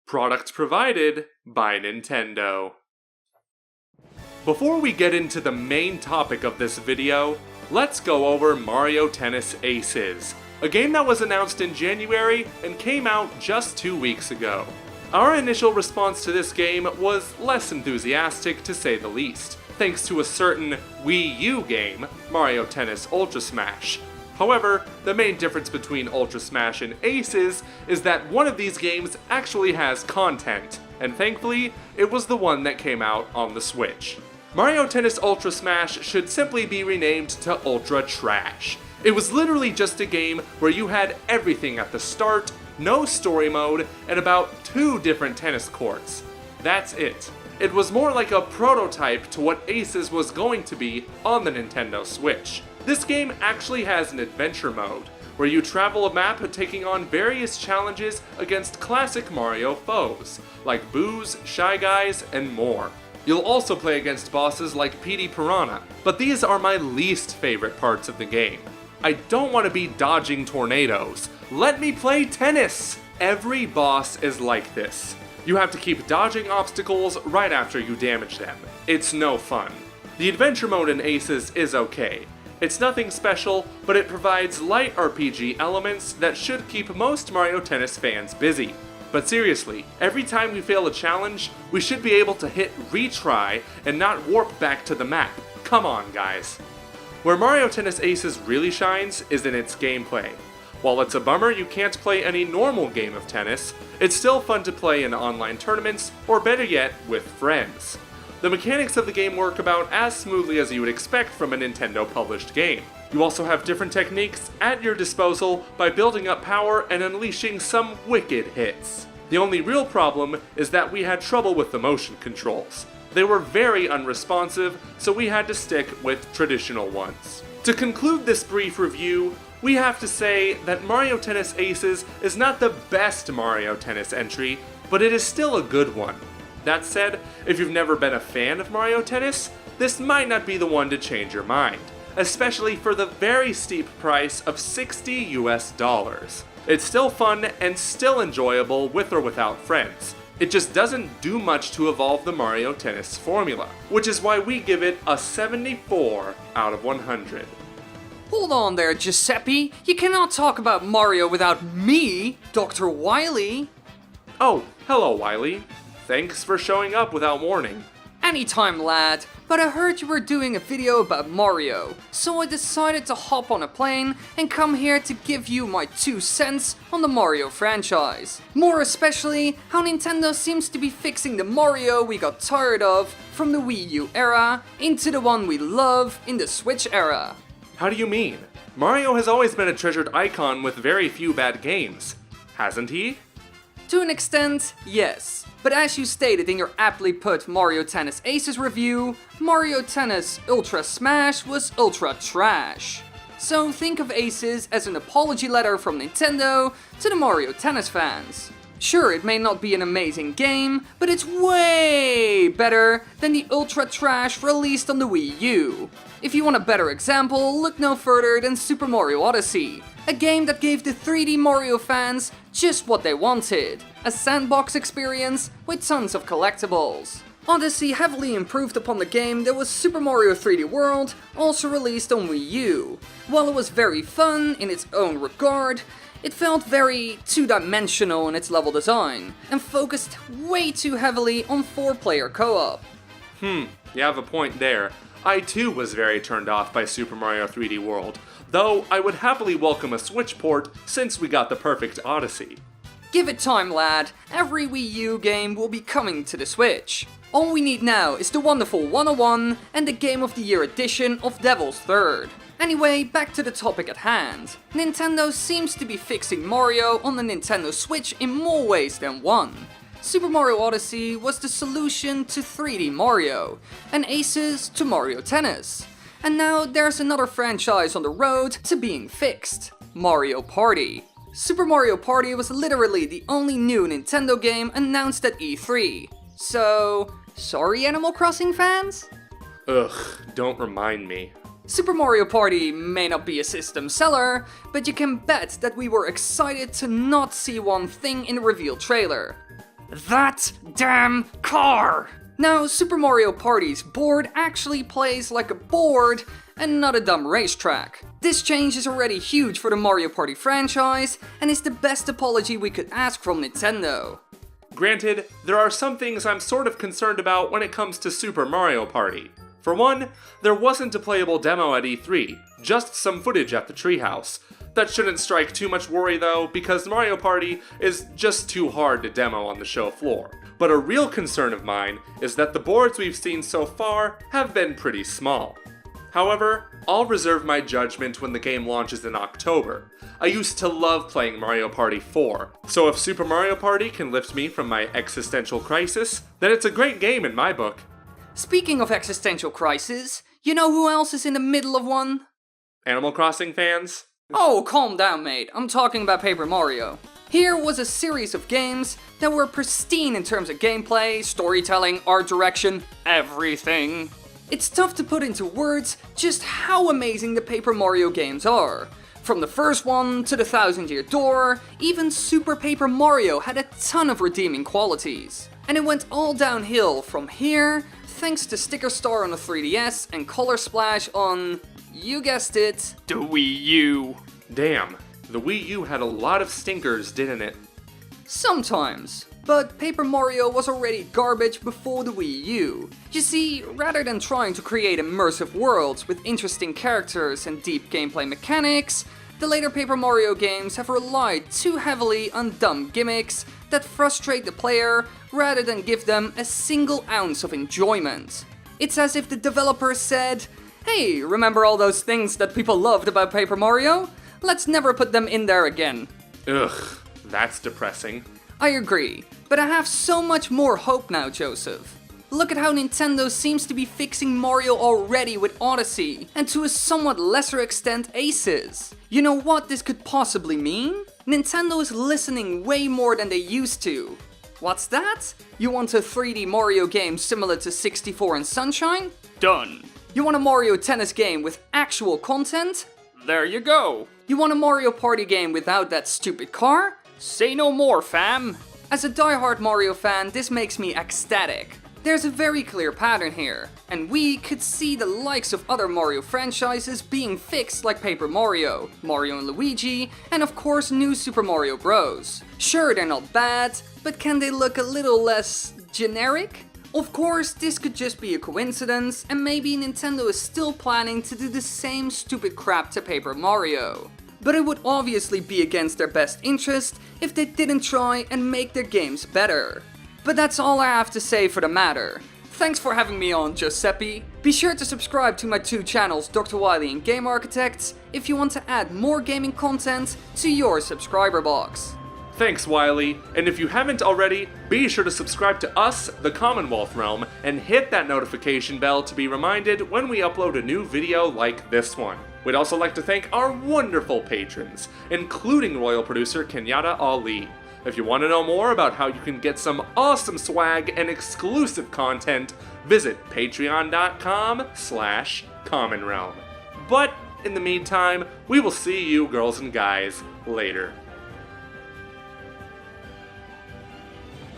Product provided by Nintendo. Before we get into the main topic of this video, let's go over Mario Tennis Aces, a game that was announced in January and came out just 2 weeks ago. Our initial response to this game was less enthusiastic to say the least, thanks to a certain Wii U game, Mario Tennis Ultra Smash. However, the main difference between Ultra Smash and Aces is that one of these games actually has content, and thankfully, it was the one that came out on the Switch. Mario Tennis Ultra Smash should simply be renamed to Ultra Trash. It was literally just a game where you had everything at the start, no story mode, and about 2 different tennis courts. That's it. It was more like a prototype to what Aces was going to be on the Nintendo Switch. This game actually has an adventure mode, where you travel a map taking on various challenges against classic Mario foes, like Boos, Shy Guys, and more. You'll also play against bosses like Petey Piranha, but these are my least favorite parts of the game. I don't want to be dodging tornadoes. Let me play tennis! Every boss is like this. You have to keep dodging obstacles right after you damage them. It's no fun. The adventure mode in Aces is okay. It's nothing special, but it provides light RPG elements that should keep most Mario Tennis fans busy. But seriously, every time we fail a challenge, we should be able to hit retry and not warp back to the map. Come on, guys. Where Mario Tennis Aces really shines is in its gameplay. While it's a bummer you can't play any normal game of tennis, it's still fun to play in online tournaments, or better yet, with friends. The mechanics of the game work about as smoothly as you would expect from a Nintendo-published game. You also have different techniques at your disposal by building up power and unleashing some wicked hits. The only real problem is that we had trouble with the motion controls. They were very unresponsive, so we had to stick with traditional ones. To conclude this brief review, we have to say that Mario Tennis Aces is not the best Mario Tennis entry, but it is still a good one. That said, if you've never been a fan of Mario Tennis, this might not be the one to change your mind, especially for the very steep price of $60 US. It's still fun and still enjoyable with or without friends. It just doesn't do much to evolve the Mario Tennis formula, which is why we give it a 74 out of 100. Hold on there, Giuseppe. You cannot talk about Mario without me, Dr. Wily. Oh, hello, Wily. Thanks for showing up without warning. Anytime, lad, but I heard you were doing a video about Mario, so I decided to hop on a plane and come here to give you my 2 cents on the Mario franchise. More especially, how Nintendo seems to be fixing the Mario we got tired of from the Wii U era into the one we love in the Switch era. How do you mean? Mario has always been a treasured icon with very few bad games, hasn't he? To an extent, yes. But as you stated in your aptly put Mario Tennis Aces review, Mario Tennis Ultra Smash was ultra trash. So think of Aces as an apology letter from Nintendo to the Mario Tennis fans. Sure, it may not be an amazing game, but it's way better than the ultra trash released on the Wii U. If you want a better example, look no further than Super Mario Odyssey, a game that gave the 3D Mario fans just what they wanted, a sandbox experience with tons of collectibles. Odyssey heavily improved upon the game that was Super Mario 3D World, also released on Wii U. While it was very fun in its own regard, it felt very two-dimensional in its level design, and focused way too heavily on 4-player co-op. You have a point there. I too was very turned off by Super Mario 3D World, though I would happily welcome a Switch port since we got the perfect Odyssey. Give it time, lad. Every Wii U game will be coming to the Switch. All we need now is the wonderful 101 and the Game of the Year edition of Devil's Third. Anyway, back to the topic at hand. Nintendo seems to be fixing Mario on the Nintendo Switch in more ways than one. Super Mario Odyssey was the solution to 3D Mario, and Aces to Mario Tennis. And now there's another franchise on the road to being fixed, Mario Party. Super Mario Party was literally the only new Nintendo game announced at E3. So, sorry Animal Crossing fans? Ugh, don't remind me. Super Mario Party may not be a system seller, but you can bet that we were excited to not see one thing in the reveal trailer. That damn car! Now, Super Mario Party's board actually plays like a board and not a dumb racetrack. This change is already huge for the Mario Party franchise and is the best apology we could ask from Nintendo. Granted, there are some things I'm sort of concerned about when it comes to Super Mario Party. For one, there wasn't a playable demo at E3, just some footage at the treehouse. That shouldn't strike too much worry though, because Mario Party is just too hard to demo on the show floor. But a real concern of mine is that the boards we've seen so far have been pretty small. However, I'll reserve my judgment when the game launches in October. I used to love playing Mario Party 4, so if Super Mario Party can lift me from my existential crisis, then it's a great game in my book. Speaking of existential crisis, you know who else is in the middle of one? Animal Crossing fans? Oh, calm down, mate. I'm talking about Paper Mario. Here was a series of games that were pristine in terms of gameplay, storytelling, art direction, everything. It's tough to put into words just how amazing the Paper Mario games are. From the first one to the Thousand Year Door, even Super Paper Mario had a ton of redeeming qualities. And it went all downhill from here, thanks to Sticker Star on the 3DS and Color Splash on, you guessed it, the Wii U. Damn, the Wii U had a lot of stinkers, didn't it? Sometimes. But Paper Mario was already garbage before the Wii U. You see, rather than trying to create immersive worlds with interesting characters and deep gameplay mechanics, the later Paper Mario games have relied too heavily on dumb gimmicks that frustrate the player rather than give them a single ounce of enjoyment. It's as if the developers said, hey, remember all those things that people loved about Paper Mario? Let's never put them in there again. Ugh, that's depressing. I agree, but I have so much more hope now, Joseph. Look at how Nintendo seems to be fixing Mario already with Odyssey, and to a somewhat lesser extent ACES. You know what this could possibly mean? Nintendo is listening way more than they used to. What's that? You want a 3D Mario game similar to 64 and Sunshine? Done. You want a Mario Tennis game with actual content? There you go. You want a Mario Party game without that stupid car? Say no more, fam! As a diehard Mario fan, this makes me ecstatic. There's a very clear pattern here, and we could see the likes of other Mario franchises being fixed like Paper Mario, Mario and Luigi, and of course new Super Mario Bros. Sure, they're not bad, but can they look a little less generic? Of course, this could just be a coincidence, and maybe Nintendo is still planning to do the same stupid crap to Paper Mario. But it would obviously be against their best interest if they didn't try and make their games better. But that's all I have to say for the matter. Thanks for having me on, Giuseppe. Be sure to subscribe to my two channels, Dr. Wily and Game Architects, if you want to add more gaming content to your subscriber box. Thanks, Wiley, and if you haven't already, be sure to subscribe to us, the Commonwealth Realm, and hit that notification bell to be reminded when we upload a new video like this one. We'd also like to thank our wonderful patrons, including royal producer Kenyatta Ali. If you want to know more about how you can get some awesome swag and exclusive content, visit patreon.com/commonrealm. But in the meantime, we will see you girls and guys later.